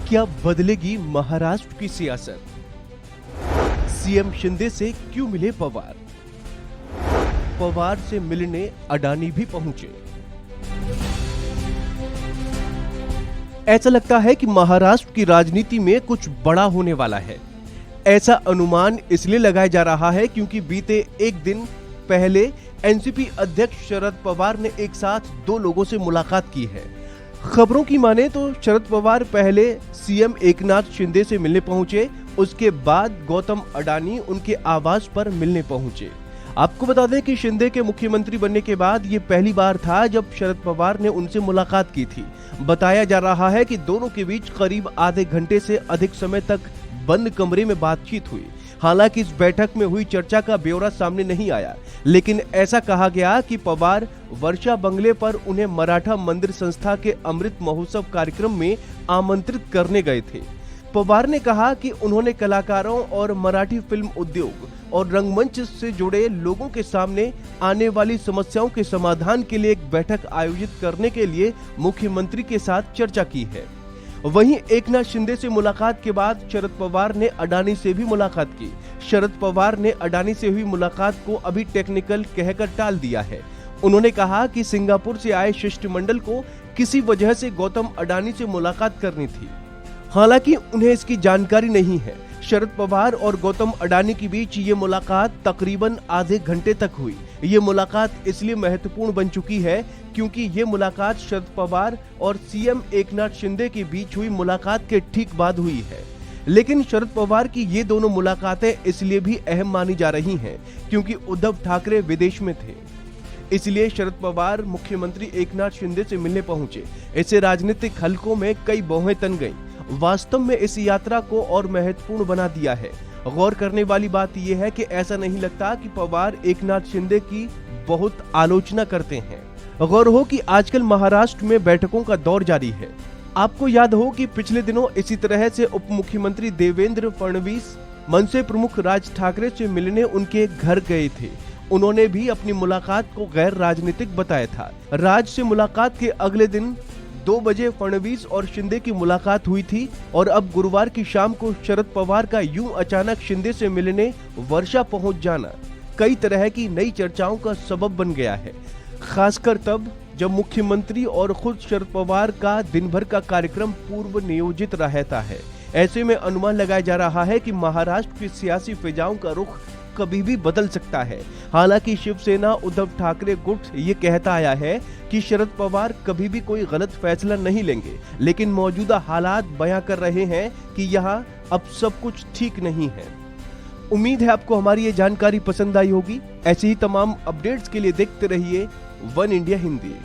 क्या बदलेगी महाराष्ट्र की सियासत? सीएम शिंदे से क्यों मिले पवार? पवार से मिलने अडानी भी पहुंचे। ऐसा लगता है कि महाराष्ट्र की राजनीति में कुछ बड़ा होने वाला है। ऐसा अनुमान इसलिए लगाया जा रहा है क्योंकि बीते एक दिन पहले एनसीपी अध्यक्ष शरद पवार ने एक साथ दो लोगों से मुलाकात की है। खबरों की माने तो शरद पवार पहले सीएम एकनाथ शिंदे से मिलने पहुंचे, उसके बाद गौतम अडानी उनके आवास पर मिलने पहुंचे। आपको बता दें कि शिंदे के मुख्यमंत्री बनने के बाद ये पहली बार था जब शरद पवार ने उनसे मुलाकात की थी। बताया जा रहा है कि दोनों के बीच करीब आधे घंटे से अधिक समय तक बंद कमरे में बातचीत हुई। हालांकि इस बैठक में हुई चर्चा का ब्यौरा सामने नहीं आया, लेकिन ऐसा कहा गया कि पवार वर्षा बंगले पर उन्हें मराठा मंदिर संस्था के अमृत महोत्सव कार्यक्रम में आमंत्रित करने गए थे। पवार ने कहा कि उन्होंने कलाकारों और मराठी फिल्म उद्योग और रंगमंच से जुड़े लोगों के सामने आने वाली समस्याओं के समाधान के लिए एक बैठक आयोजित करने के लिए मुख्यमंत्री के साथ चर्चा की है। वहीं एकनाथ शिंदे से मुलाकात के बाद शरद पवार ने अडानी से भी मुलाकात की। शरद पवार ने अडानी से हुई मुलाकात को अभी टेक्निकल कहकर टाल दिया है। उन्होंने कहा कि सिंगापुर से आए शिष्टमंडल को किसी वजह से गौतम अडानी से मुलाकात करनी थी, हालांकि उन्हें इसकी जानकारी नहीं है। शरद पवार और गौतम अडानी के बीच ये मुलाकात तकरीबन आधे घंटे तक हुई। ये मुलाकात इसलिए महत्वपूर्ण बन चुकी है क्योंकि ये मुलाकात शरद पवार और सीएम एकनाथ शिंदे के बीच हुई मुलाकात के ठीक बाद हुई है। लेकिन शरद पवार की ये दोनों मुलाकातें इसलिए भी अहम मानी जा रही हैं क्योंकि उद्धव ठाकरे विदेश में थे। इसलिए शरद पवार मुख्यमंत्री एकनाथ शिंदे से मिलने पहुंचे। इससे राजनीतिक हलकों में कई बौहें तन गईं। वास्तव में इस यात्रा को और महत्वपूर्ण बना दिया है। गौर करने वाली बात यह है कि ऐसा नहीं लगता कि पवार एकनाथ शिंदे की बहुत आलोचना करते हैं। गौर हो कि आजकल महाराष्ट्र में बैठकों का दौर जारी है। आपको याद हो कि पिछले दिनों इसी तरह से उप मुख्यमंत्री देवेंद्र फडणवीस मनसे प्रमुख राज ठाकरे से मिलने उनके घर गए थे। उन्होंने भी अपनी मुलाकात को गैर राजनीतिक बताया था। राज से मुलाकात के अगले दिन 2 बजे फडणवीस और शिंदे की मुलाकात हुई थी और अब गुरुवार की शाम को शरद पवार का यूं अचानक शिंदे से मिलने वर्षा पहुंच जाना कई तरह की नई चर्चाओं का सबब बन गया है, खासकर तब जब मुख्यमंत्री और खुद शरद पवार का दिन भर का कार्यक्रम पूर्व नियोजित रहता है। ऐसे में अनुमान लगाया जा रहा है कि महाराष्ट्र की सियासी फिजाओं का रुख कभी भी बदल सकता है। हालांकि शिवसेना उद्धव ठाकरे गुट ये कहता आया है कि शरद पवार कभी भी कोई गलत फैसला नहीं लेंगे, लेकिन मौजूदा हालात बयां कर रहे हैं कि यहाँ अब सब कुछ ठीक नहीं है। उम्मीद है आपको हमारी ये जानकारी पसंद आई होगी। ऐसी ही तमाम अपडेट्स के लिए देखते रहिए वन इंडिया हिंदी।